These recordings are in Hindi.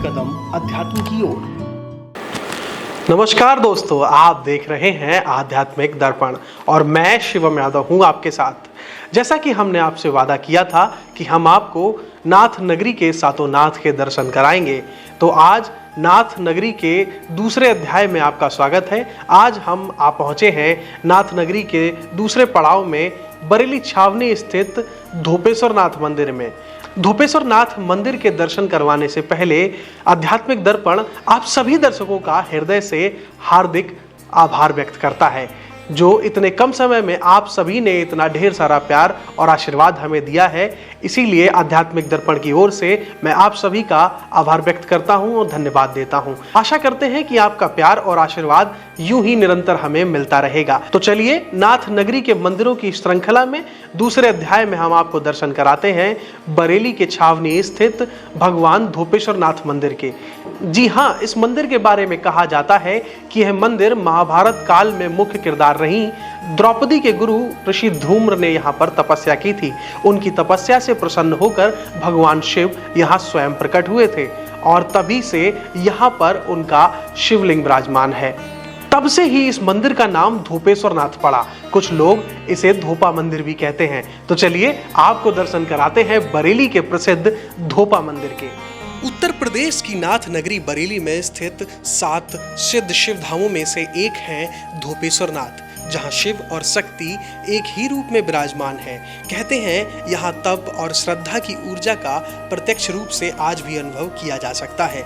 कदम अध्यात्म की ओर। नमस्कार दोस्तों, आप देख रहे हैं आध्यात्मिक दर्पण और मैं शिवम यादव हूं आपके साथ। जैसा कि हमने आपसे वादा किया था कि हम आपको नाथ नगरी के सातों नाथ के दर्शन कराएंगे, तो आज नाथ नगरी के दूसरे अध्याय में आपका स्वागत है। आज हम पहुंचे हैं नाथ नगरी के दूसरे पड़ाव में बरेली छावनी स्थित धोपेश्वर नाथ मंदिर में। धोपेश्वर नाथ मंदिर के दर्शन करवाने से पहले आध्यात्मिक दर्पण आप सभी दर्शकों का हृदय से हार्दिक आभार व्यक्त करता है, जो इतने कम समय में आप सभी ने इतना ढेर सारा प्यार और आशीर्वाद हमें दिया है। इसीलिए आध्यात्मिक दर्पण की ओर से मैं आप सभी का आभार व्यक्त करता हूं और धन्यवाद देता हूं। आशा करते हैं कि आपका प्यार और आशीर्वाद यूं ही निरंतर हमें मिलता रहेगा। तो चलिए नाथ नगरी के मंदिरों की श्रृंखला में दूसरे अध्याय में हम आपको दर्शन कराते हैं बरेली के छावनी स्थित भगवान धोपेश्वर नाथ मंदिर के। जी हाँ, इस मंदिर के बारे में कहा जाता है कि यह मंदिर महाभारत काल में मुख्य किरदार रही द्रौपदी के गुरु ऋषि धूम्र ने यहाँ पर तपस्या की थी। उनकी तपस्या से प्रसन्न होकर भगवान शिव यहाँ स्वयं प्रकट हुए थे और तभी से यहाँ पर उनका शिवलिंग विराजमान है। तब से ही इस मंदिर का नाम धोपेश्वर नाथ पड़ा। कुछ लोग इसे धोपा मंदिर भी कहते हैं। तो चलिए आपको दर्शन कराते हैं बरेली के प्रसिद्ध धोपा मंदिर के। उत्तर प्रदेश की नाथ नगरी बरेली में स्थित 7 सिद्ध शिव धामों में से एक है धोपेश्वर नाथ, जहां शिव और शक्ति एक ही रूप में विराजमान है। कहते हैं यहाँ तप और श्रद्धा की ऊर्जा का प्रत्यक्ष रूप से आज भी अनुभव किया जा सकता है।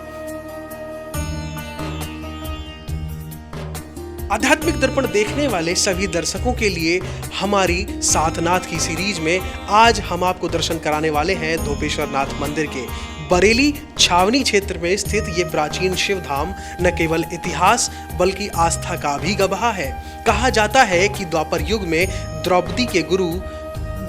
आध्यात्मिक दर्पण देखने वाले सभी दर्शकों के लिए हमारी सात नाथ की सीरीज में आज हम आपको दर्शन कराने वाले हैं धोपेश्वर नाथ मंदिर के। बरेली छावनी क्षेत्र में स्थित ये प्राचीन शिव धाम न केवल इतिहास बल्कि आस्था का भी गवाह है। कहा जाता है कि द्वापर युग में द्रौपदी के गुरु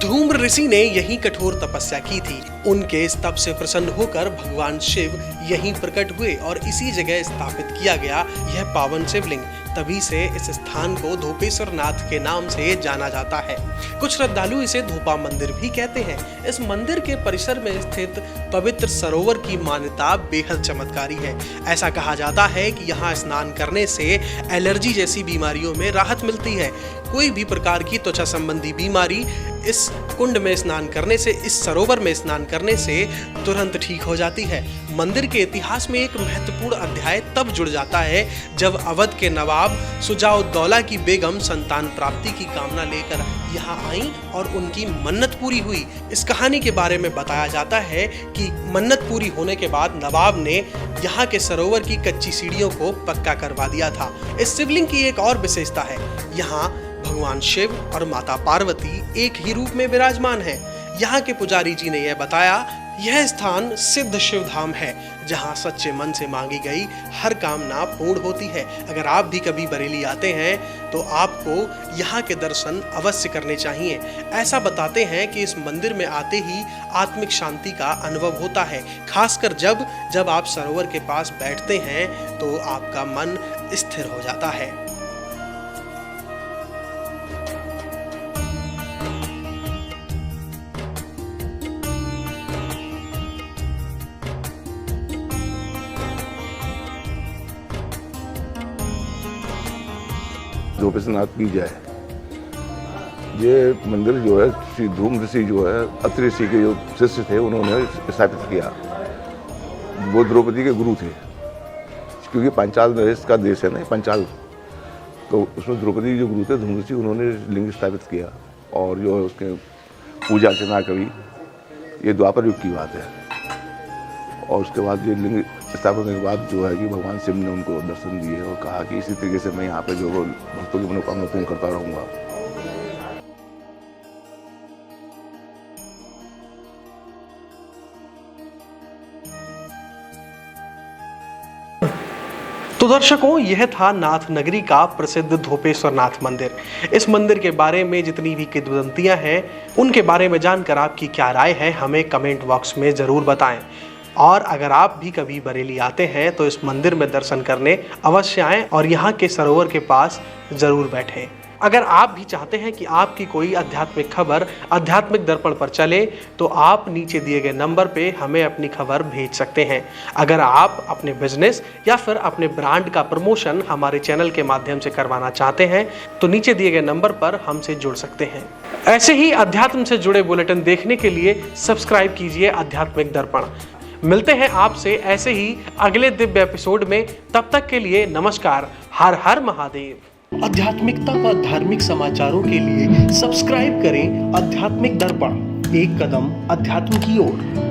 धूम्र ऋषि ने यहीं कठोर तपस्या की थी। उनके इस तप से प्रसन्न होकर भगवान शिव यहीं प्रकट हुए और इसी जगह स्थापित किया गया यह पावन शिवलिंग। तभी से इस स्थान को धोपेश्वर नाथ के नाम से जाना जाता है। कुछ श्रद्धालु इसे धोपा मंदिर भी कहते हैं। इस मंदिर के परिसर में स्थित पवित्र सरोवर की मान्यता बेहद चमत्कारी है। ऐसा कहा जाता है कि यहाँ स्नान करने से एलर्जी जैसी बीमारियों में राहत मिलती है। कोई भी प्रकार की त्वचा संबंधी बीमारी इस कुंड में स्नान करने से, इस सरोवर में स्नान करने से तुरंत ठीक हो जाती है। मंदिर के इतिहास में एक महत्वपूर्ण अध्याय तब जुड़ जाता है जब अवध के नवाब शुजाउद्दौला की बेगम संतान प्राप्ति की कामना लेकर यहाँ आई और उनकी मन्नत पूरी हुई। इस कहानी के बारे में बताया जाता है कि मन्नत पूरी होने के बाद नवाब ने यहाँ के सरोवर की कच्ची सीढ़ियों को पक्का करवा दिया था। इस शिवलिंग की एक और विशेषता है, यहाँ भगवान शिव और माता पार्वती एक ही रूप में विराजमान है। यहाँ के पुजारी जी ने यह बताया, यह स्थान सिद्ध शिव धाम है जहाँ सच्चे मन से मांगी गई हर कामना पूर्ण होती है। अगर आप भी कभी बरेली आते हैं तो आपको यहाँ के दर्शन अवश्य करने चाहिए। ऐसा बताते हैं कि इस मंदिर में आते ही आत्मिक शांति का अनुभव होता है। खासकर जब आप सरोवर के पास बैठते हैं तो आपका मन स्थिर हो जाता है। धोपेश्वर नाथ की जय। ये मंदिर जो है श्री धूम्र ऋषि जो है अत्रि ऋषि के जो शिष्य थे उन्होंने स्थापित किया। वो द्रौपदी के गुरु थे, क्योंकि पांचाल देश का देश है ना पांचाल, तो उसमें द्रौपदी जो गुरु थे धूम्र ऋषि, उन्होंने लिंग स्थापित किया और जो है उसके पूजा अर्चना करी। ये द्वापर युग की बात है। और उसके बाद ये लिंग स्थापित होने के बाद जो है कि भगवान शिव ने उनको दर्शन दिए और कहा कि इसी तरीके से मैं यहाँ पे जो भक्तों की मनोकामना पूर्ण करता रहूँगा। तो दर्शकों, यह था नाथ नगरी का प्रसिद्ध धोपेश्वर नाथ मंदिर। इस मंदिर के बारे में जितनी भी किंवदंतियां हैं उनके बारे में जानकर आपकी क्या राय है हमें कमेंट बॉक्स में ज़रूर बताएं। और अगर आप भी कभी बरेली आते हैं तो इस मंदिर में दर्शन करने अवश्य आएं और यहाँ के सरोवर के पास ज़रूर बैठें। अगर आप भी चाहते हैं कि आपकी कोई आध्यात्मिक खबर आध्यात्मिक दर्पण पर चले तो आप नीचे दिए गए नंबर पे हमें अपनी खबर भेज सकते हैं। अगर आप अपने बिजनेस या फिर अपने ब्रांड का प्रमोशन हमारे चैनल के माध्यम से करवाना चाहते हैं तो नीचे दिए गए नंबर पर हमसे जुड़ सकते हैं। ऐसे ही अध्यात्म से जुड़े बुलेटिन देखने के लिए सब्सक्राइब कीजिए आध्यात्मिक दर्पण। मिलते हैं आपसे ऐसे ही अगले दिव्य एपिसोड में। तब तक के लिए नमस्कार। हर हर महादेव। आध्यात्मिकता व धार्मिक समाचारों के लिए सब्सक्राइब करें आध्यात्मिक दर्पण, एक कदम अध्यात्म की ओर।